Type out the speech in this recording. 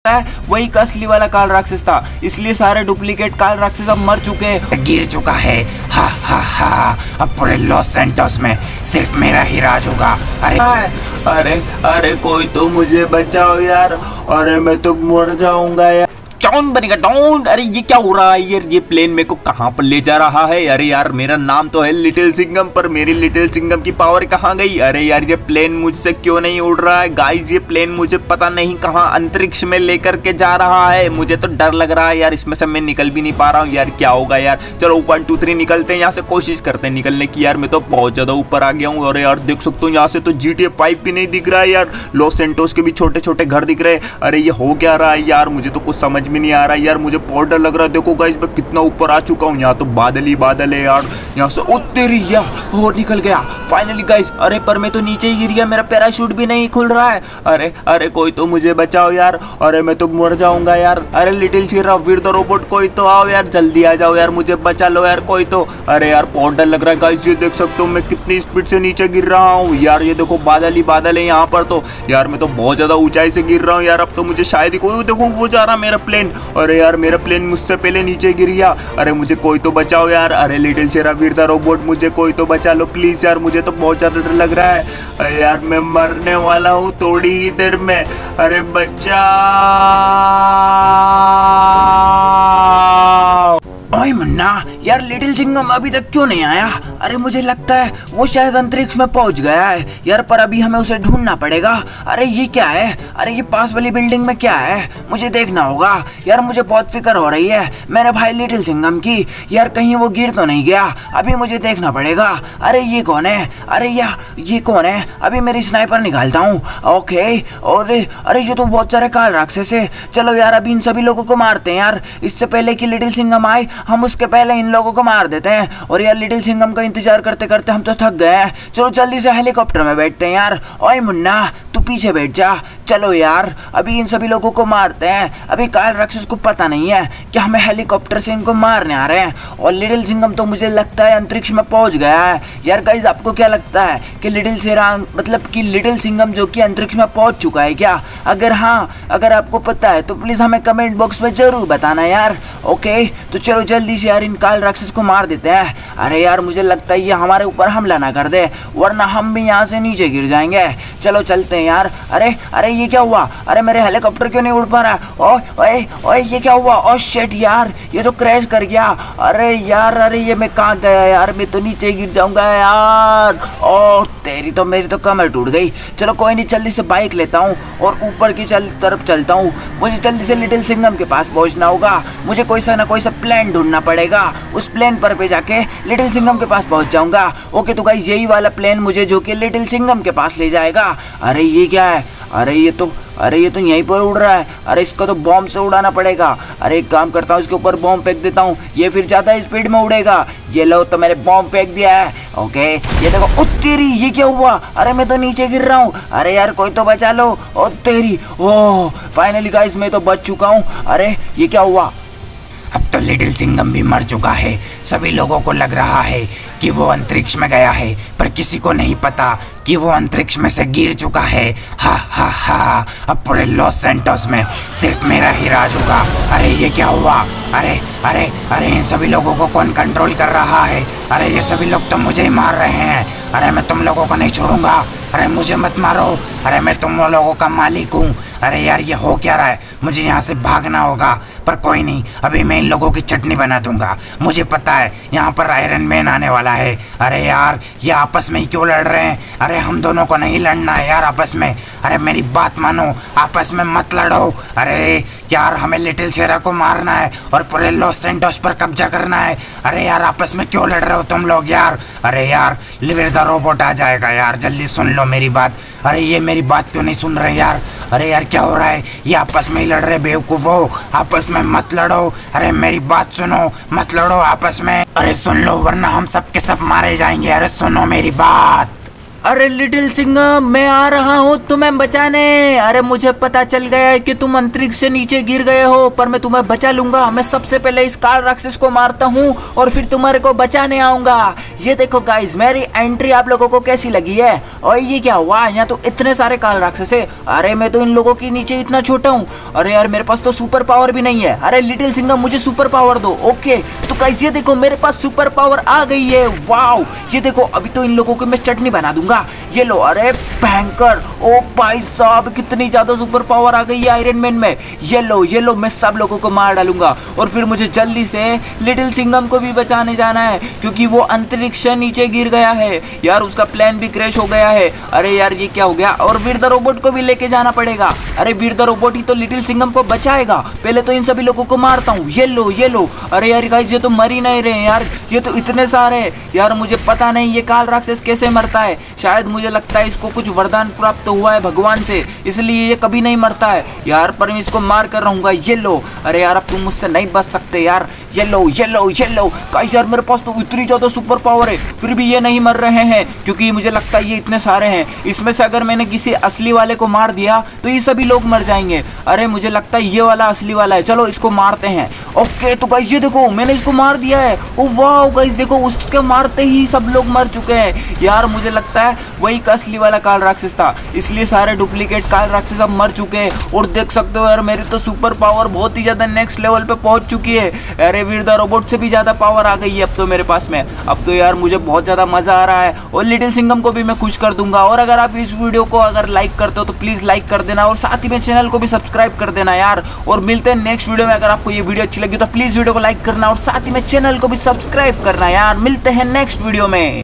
वही असली वाला काल राक्षस था, इसलिए सारे डुप्लीकेट काल राक्षस अब मर चुके हैं, गिर चुका है। हा हा हा, अब पूरे लॉस सैंटोस में सिर्फ मेरा ही राज होगा। अरे अरे कोई तो मुझे बचाओ यार, अरे मैं तो मर जाऊंगा यार। डाउन बनेगा डाउन। अरे ये क्या हो रहा है यार, ये प्लेन मेरे को कहाँ पर ले जा रहा है? अरे यार मेरा नाम तो है लिटिल सिंघम, पर मेरी लिटिल सिंघम की पावर कहाँ गई? अरे यार ये प्लेन मुझसे क्यों नहीं उड़ रहा है? गाइस ये प्लेन मुझे पता नहीं कहाँ अंतरिक्ष में लेकर के जा रहा है। मुझे तो डर लग रहा है यार, इसमें से मैं निकल भी नहीं पा रहा हूँ यार, क्या होगा यार। चलो 1 2 3 निकलते हैं यहाँ से, कोशिश करते हैं निकलने की। यार मैं तो बहुत ज्यादा ऊपर आ गया हूँ। अरे यार देख सकते हो यहाँ से तो GTA 5 भी नहीं दिख रहा है यार, लॉस सैंटोस के भी छोटे छोटे घर दिख रहे हैं। अरे ये हो क्या रहा है यार, मुझे तो कुछ समझ में नहीं आ रहा है यार, मुझे बहुत डर लग रहा है। देखो गाइस मैं कितना ऊपर आ चुका हूँ, यहाँ तो बादल ही बादल है यार। यहाँ से ओ तेरी या हो निकल गया फाइनली गाइस। अरे पर मैं तो नीचे ही गिर गया, मेरा पैराशूट भी नहीं खुल रहा है। अरे अरे कोई तो मुझे बचाओ यार, अरे मैं तो मर जाऊंगा यार। अरे little Shera Veer the robot कोई तो आओ यार, जल्दी आ जाओ यार, मुझे बचा लो यार कोई तो। अरे यार बहुत डर लग रहा है गाइस, ये देख सकते हो मैं कितनी स्पीड से नीचे गिर रहा हूँ यार। ये देखो बादल ही बादल है यहाँ पर तो यार, मैं तो बहुत ज्यादा ऊंचाई से गिर रहा हूँ यार। अब तो मुझे शायद ही कोई, देखो वो जा रहा मेरा प्लेन। अरे यार मेरा प्लेन मुझसे पहले नीचे गिर गया। अरे मुझे कोई तो बचाओ यार। अरे little Shera Veer the robot मुझे कोई तो बचा लो प्लीज यार, मुझे तो बहुत ज्यादा डर लग रहा है। अरे यार मैं मरने वाला हूँ थोड़ी ही देर में, अरे बचाओ। ओए मुन्ना यार, लिटिल सिंघम अभी तक क्यों नहीं आया? अरे मुझे लगता है वो शायद अंतरिक्ष में पहुंच गया है यार, पर अभी हमें उसे ढूंढना पड़ेगा। अरे ये क्या है? अरे ये पास वाली बिल्डिंग में क्या है? मुझे देखना होगा यार, मुझे बहुत फिक्र हो रही है मेरे भाई लिटिल सिंघम की यार, कहीं वो गिर तो नहीं गया, अभी मुझे देखना पड़ेगा। अरे ये कौन है? अरे ये कौन है? अभी मेरी स्नाइपर निकालता हूँ। ओके और अरे ये तो बहुत सारे काल राक्षस है। चलो यार अभी इन सभी लोगों को मारते हैं यार, इससे पहले कि लिटिल सिंघम आए हम उसके पहले इन लोगों को मार देते हैं। और यार लिटिल सिंघम का इंतजार करते करते हम तो थक गए हैं, चलो जल्दी से हेलीकॉप्टर में बैठते हैं यार। ओए मुन्ना तू पीछे बैठ जा, चलो यार अभी इन सभी लोगों को मारते हैं। अभी काल राक्षस को पता नहीं है कि हमें हेलीकॉप्टर से इनको मारने आ रहे हैं। और लिटिल सिंघम तो मुझे लगता है अंतरिक्ष में पहुंच गया है यार। गाइस आपको क्या लगता है कि लिटिल सिंघम जो कि अंतरिक्ष में पहुंच चुका है क्या? अगर हाँ, अगर आपको पता है तो प्लीज हमें कमेंट बॉक्स में जरूर बताना यार। ओके तो चलो जल्दी से यार इन काल राक्षस को मार देते हैं। अरे यार मुझे लगता है ये हमारे ऊपर हमला ना कर दे, वरना हम भी यहाँ से नीचे गिर जाएंगे। चलो चलते हैं यार। अरे अरे ये क्या हुआ? अरे मेरे हेलीकॉप्टर क्यों नहीं उड़ पा रहा? ओए ओए ये क्या हुआ? ओ शिट यार ये तो क्रैश कर गया। अरे यार अरे ये मैं कहाँ गया यार, मैं तो नीचे गिर जाऊंगा यार। ओ तेरी तो मेरी तो कमर टूट गई। चलो कोई नहीं, जल्दी से बाइक लेता हूँ और ऊपर की तरफ चलता हूँ। मुझे जल्दी से लिटिल सिंघम के पास पहुँचना होगा, मुझे कोई सा ना कोई सा प्लेन ढूंढना पड़ेगा। उस प्लेन पर पे जाके लिटिल सिंघम के पास पहुंच जाऊंगा। ओके तो गाइस यही वाला प्लेन मुझे जो कि लिटिल सिंघम के पास ले जाएगा। अरे ये क्या है? अरे ये तो यहीं पर उड़ रहा है। अरे इसको तो बॉम्ब से उड़ाना पड़ेगा। अरे एक काम करता हूँ, इसके ऊपर बॉम्ब फेंक देता हूँ, ये फिर ज़्यादा स्पीड में उड़ेगा। ये लो तो मैंने बॉम्ब फेंक दिया है। ओके ये देखो। ओ तेरी ये क्या हुआ? अरे मैं तो नीचे गिर रहा हूँ। अरे यार कोई तो बचा लो। ओ तेरी ओह फाइनली गाइस मैं तो बच चुका हूँ। अरे ये क्या हुआ? अब तो लिटिल सिंघम भी मर चुका है। सभी लोगों को लग रहा है कि वो अंतरिक्ष में गया है, पर किसी को नहीं पता कि वो अंतरिक्ष में से गिर चुका है। हा हा हा, अब पूरे लॉस सैंटोस में सिर्फ मेरा ही राज होगा। अरे ये क्या हुआ? अरे अरे अरे इन सभी लोगों को कौन कंट्रोल कर रहा है? अरे ये सभी लोग तो मुझे ही मार रहे हैं। अरे मैं तुम लोगों को नहीं छोड़ूंगा। अरे मुझे मत मारो, अरे मैं तुम लोगों का मालिक हूँ। अरे यार ये हो क्या रहा है? मुझे यहाँ से भागना होगा, पर कोई नहीं, अभी मैं इन लोगों की चटनी बना दूंगा। मुझे पता है यहाँ पर आयरन मैन आने वाला है। अरे यार ये आपस में ही क्यों लड़ रहे हैं? अरे हम दोनों को नहीं लड़ना है यार आपस में। अरे मेरी बात मानो, आपस में मत लड़ो। अरे यार हमें लिटिल शेरा को मारना है और पूरे लॉस सैंटोस पर कब्जा करना है। अरे यार आपस में क्यों लड़ रहे हो तुम लोग यार? अरे यार लिविर द रोबोट आ जाएगा यार, जल्दी सुन लो मेरी बात। अरे ये मेरी बात क्यों नहीं सुन रहे यार? अरे यार क्या हो रहा है? ये आपस में ही लड़ रहे बेवकूफो, आपस में मत लड़ो। अरे मेरी बात सुनो, मत लड़ो आपस में। अरे सुन लो वरना हम सब के सब मारे जाएंगे। अरे सुनो मेरी बात। अरे लिटिल सिंघम, मैं आ रहा हूँ तुम्हें बचाने। अरे मुझे पता चल गया है कि तुम अंतरिक्ष से नीचे गिर गए हो, पर मैं तुम्हें बचा लूंगा। मैं सबसे पहले इस काल राक्षस को मारता हूँ और फिर तुम्हारे को बचाने आऊंगा। ये देखो गाइस, मेरी एंट्री आप लोगों को कैसी लगी है? और ये क्या हुआ, यहाँ तो इतने सारे काल राक्षस है। अरे मैं तो इन लोगों के नीचे इतना छोटा हूँ। अरे यार मेरे पास तो सुपर पावर भी नहीं है। अरे लिटिल सिंघम मुझे सुपर पावर दो। ओके तो गाइस ये देखो मेरे पास सुपर पावर आ गई है। वाओ, ये देखो अभी तो इन लोगों को मैं चटनी बना दूंगा। ये लो, अरे भयंकर, ओ भाई साहब कितनी ज्यादा सुपर पावर आ गई है आयरन मैन में। ये लो, मैं सब लोगों को मार डालूंगा और फिर मुझे जल्दी से लिटिल सिंघम को भी बचाने जाना है, क्योंकि वो अंतरिक्ष से नीचे गिर गया है। यार उसका प्लान भी क्रैश हो गया है। अरे यार ये क्या हो गया? और वीर द रोबोट को भी लेके जाना पड़ेगा। अरे वीर द रोबोट ही तो लिटिल सिंघम को बचाएगा। पहले तो इन सभी लोगों को मारता हूँ। ये लो, अरे यार गाइस ये तो मर ही नहीं रहे यार, ये तो इतने सारे। यार मुझे पता नहीं ये काल राक्षस कैसे मरता है। शायद मुझे लगता है इसको कुछ वरदान प्राप्त हुआ है भगवान से, इसलिए ये कभी नहीं मरता है यार। पर मैं इसको मार कर रहूंगा। ये लो, अरे यार अब तुम मुझसे नहीं बच सकते यार। ये लो गाइस, यार मेरे पास तो इतनी ज्यादा सुपर पावर है, फिर भी ये नहीं मर रहे हैं, क्योंकि मुझे लगता है ये इतने सारे हैं। इसमें से अगर मैंने किसी असली वाले को मार दिया तो ये सभी लोग मर जाएंगे। अरे मुझे लगता है ये वाला असली वाला है, चलो इसको मारते हैं। ओके तो गाइस ये देखो मैंने इसको मार दिया है। ओ वाह गाइस देखो, उसके मारते ही सब लोग मर चुके हैं। यार मुझे लगता है वही असली वाला काल राक्षस था, इसलिए सारे डुप्लीकेट काल राक्षस अब मर चुके हैं। और देख सकते हो यार मेरी तो सुपर पावर बहुत ही ज्यादा नेक्स्ट लेवल पे पहुंच चुकी है। अरे वीर द रोबोट से भी ज्यादा पावर आ गई है अब तो मेरे पास में। अब तो यार मुझे बहुत ज्यादा मजा आ रहा है और लिटिल सिंघम को भी मैं खुश कर दूंगा। और अगर आप इस वीडियो को अगर लाइक करते हो तो प्लीज लाइक कर देना और साथ ही में चैनल को भी सब्सक्राइब कर देना यार। और मिलते हैं नेक्स्ट वीडियो में। अगर आपको ये वीडियो अच्छी लगी तो प्लीज वीडियो को लाइक करना और साथ ही में चैनल को भी सब्सक्राइब करना यार। मिलते हैं नेक्स्ट वीडियो में।